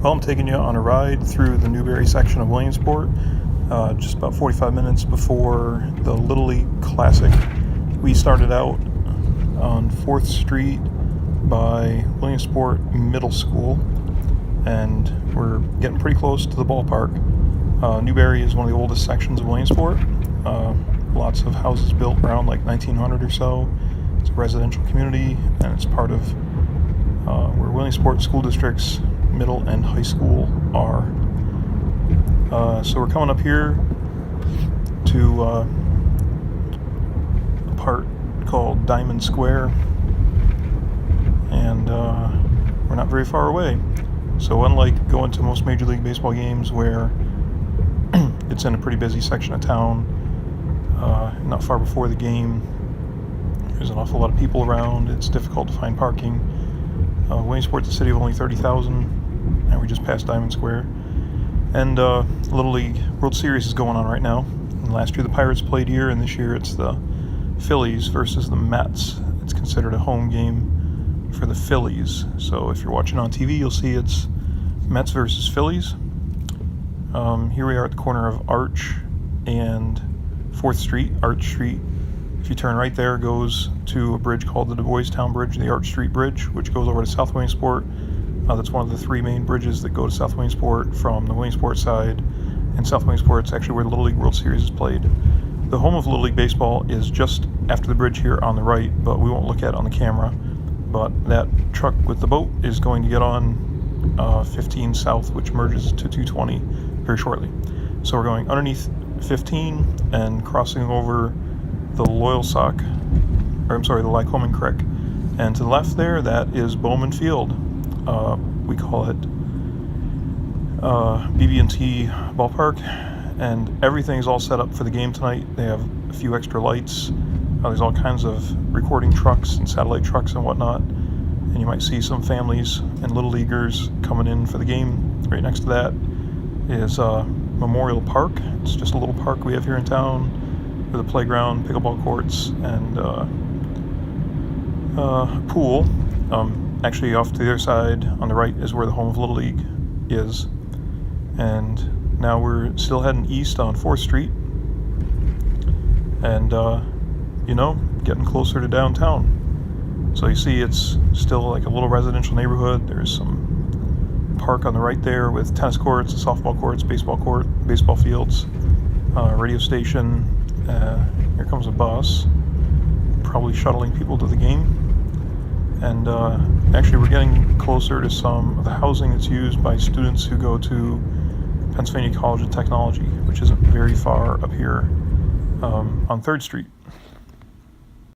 Well, I'm taking you on a ride through the Newberry section of Williamsport, just about 45 minutes before the Little League Classic. We started out on 4th Street by Williamsport Middle School, and we're getting pretty close to the ballpark. Newberry is one of the oldest sections of Williamsport. Lots of houses built around like 1900 or so. It's a residential community, and it's part of where Williamsport School District's middle and high school are. So we're coming up here to a part called Diamond Square, and we're not very far away. So unlike going to most Major League Baseball games where it's in a pretty busy section of town, not far before the game, there's an awful lot of people around. It's difficult to find parking. Williamsport's a city of only 30,000, and we just passed Diamond Square. And Little League World Series is going on right now. And last year the Pirates played here, and this year it's the Phillies versus the Mets. It's considered a home game for the Phillies. So if you're watching on TV, you'll see it's Mets versus Phillies. Here we are at the corner of Arch and 4th Street. Arch Street, if you turn right there, goes to a bridge called the Du Bois Town Bridge, the Arch Street Bridge, which goes over to South Williamsport. That's one of the 3 main bridges that go to South Williamsport from the Williamsport side. And South Williamsport is actually where the Little League World Series is played. The home of Little League Baseball is just after the bridge here on the right, but we won't look at it on the camera. But that truck with the boat is going to get on 15 South, which merges to 220 very shortly. So we're going underneath 15 and crossing over the Lycoming Creek. And to the left there, that is Bowman Field. We call it BB&T Ballpark, and everything's all set up for the game tonight. They have a few extra lights. There's all kinds of recording trucks and satellite trucks and whatnot, and you might see some families and Little Leaguers coming in for the game. Right next to that is Memorial Park. It's just a little park we have here in town with a playground, pickleball courts, and pool. Actually, off to the other side on the right is where the home of Little League is. And now we're still heading east on 4th Street, and getting closer to downtown. So you see it's still like a little residential neighborhood. There's some park on the right there with tennis courts, softball courts, baseball court, baseball fields, radio station. Here comes a bus, probably shuttling people to the game. And actually we're getting closer to some of the housing that's used by students who go to Pennsylvania College of Technology, which isn't very far up here on 3rd Street.